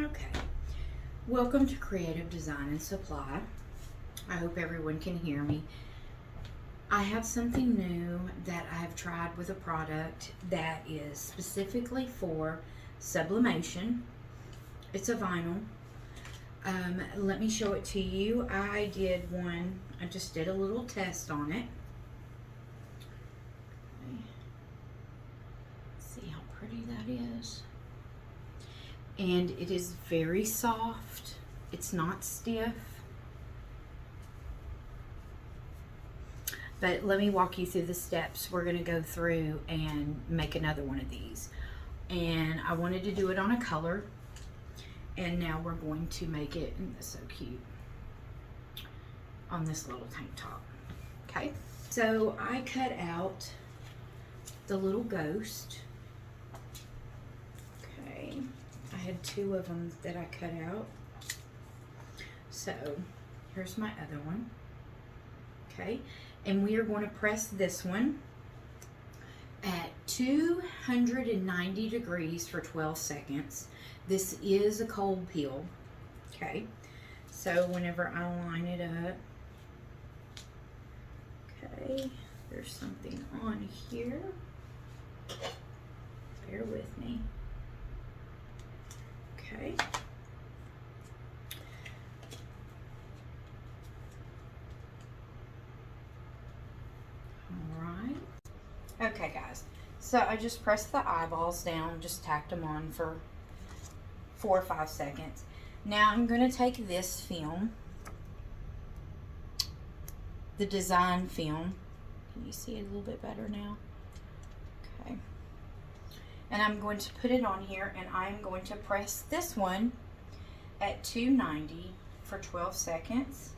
Okay, welcome to Creative Design and Supply. I hope everyone can hear me. I have something new that I have tried with a product that is specifically for sublimation. It's a vinyl. Let me show it to you. I just did a little test on it. Okay. See how pretty that is. And it is very soft. It's not stiff. But let me walk you through the steps we're going to go through and make another one of these. And I wanted to do it on a color. And now we're going to make it, and it's so cute, on this little tank top. Okay, so I cut out the little ghost. Okay, I had 2 of them that I cut out. So here's my other one. Okay, and we are going to press this one at 290 degrees for 12 seconds. This is a cold peel. Okay, so whenever I line it up, okay, there's something on here. Bear with me. Okay. Alright. Okay, guys. So I just pressed the eyeballs down, just tacked them on for 4 or 5 seconds. Now I'm going to take this film, the design film. Can you see it a little bit better now? Okay. And I'm going to put it on here, and I'm going to press this one at 290 for 12 seconds.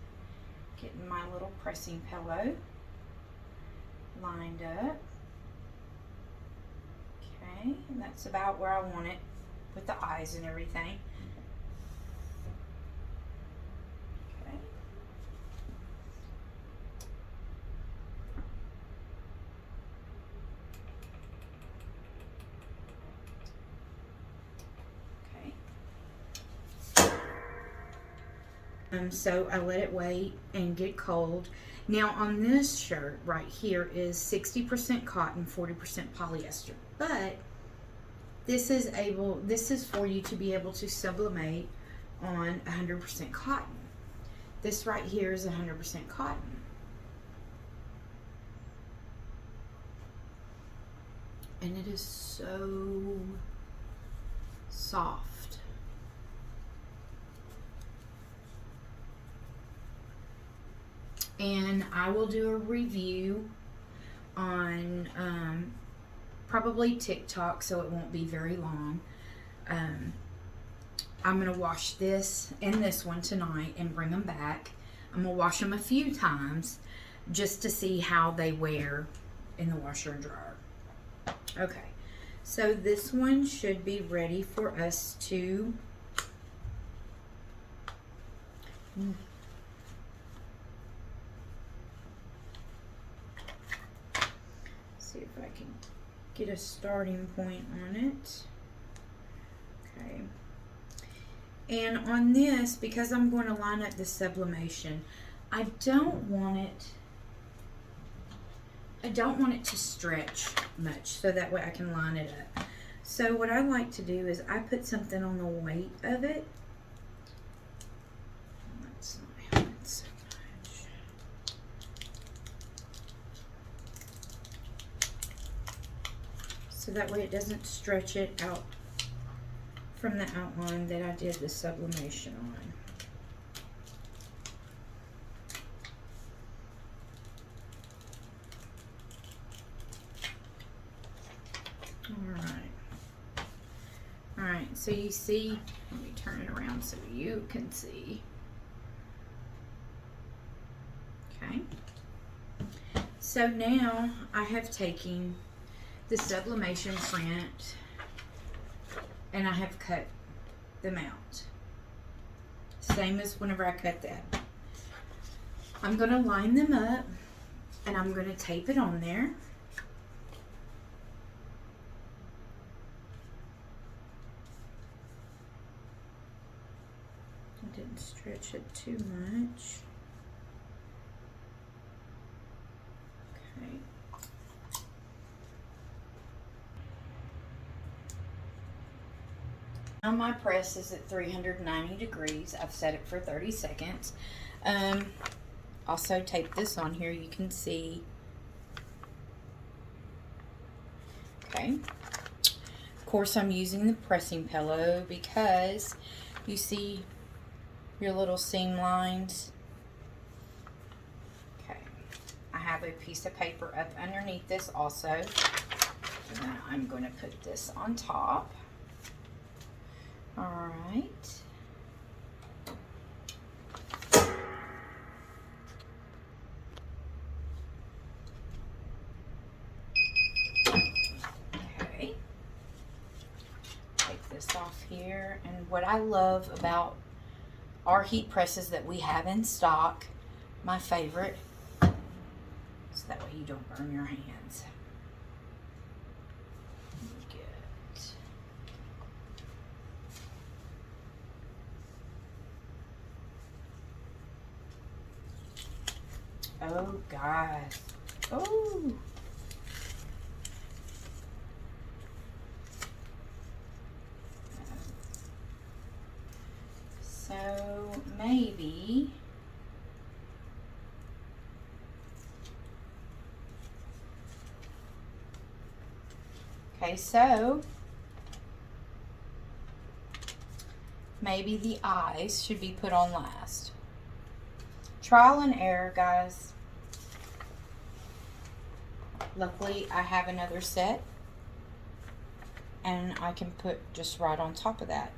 Getting my little pressing pillow lined up. Okay, and that's about where I want it with the eyes and everything. Okay. Okay. So I let it wait and get cold. Now on this shirt right here is 60% cotton, 40% polyester. But this is for you to be able to sublimate on 100% cotton. This right here is 100% cotton. And it is so soft. And I will do a review on probably TikTok, so it won't be very long. I'm going to wash this and this one tonight and bring them back. I'm going to wash them a few times just to see how they wear in the washer and dryer. Okay, so this one should be ready for us to see if I can get a starting point on it. Okay. And on this, because I'm going to line up the sublimation, I don't want it to stretch much, so that way I can line it up. So what I like to do is I put something on the weight of it. That's not helping so much. So that way it doesn't stretch it out from the outline that I did the sublimation on. Alright, so you see, let me turn it around so you can see. Okay. So now I have taken the sublimation print and I have cut them out. Same as whenever I cut that. I'm going to line them up and I'm going to tape it on there. Didn't stretch it too much. Okay. Now my press is at 390 degrees. I've set it for 30 seconds. Also tape this on here, you can see. Okay. Of course, I'm using the pressing pillow because you see your little seam lines. Okay. I have a piece of paper up underneath this also. And then I'm going to put this on top. All right. Okay. Take this off here. And what I love about our heat presses that we have in stock, my favorite, so that way you don't burn your hands. Oh, God. Oh. So, maybe. Okay, so. Maybe the eyes should be put on last. Trial and error, guys. Luckily, I have another set. And I can put just right on top of that.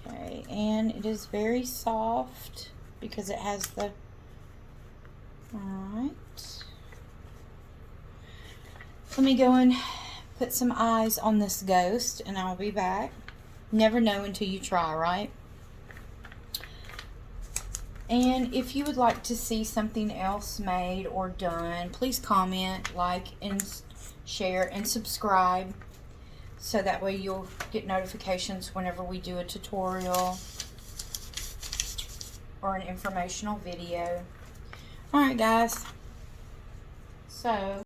Okay, and it is very soft because it has the... Alright. Let me go and put some eyes on this ghost and I'll be back. Never know until you try, right? And if you would like to see something else made or done, please comment, like, and share, and subscribe. So that way you'll get notifications whenever we do a tutorial or an informational video. Alright, guys. So...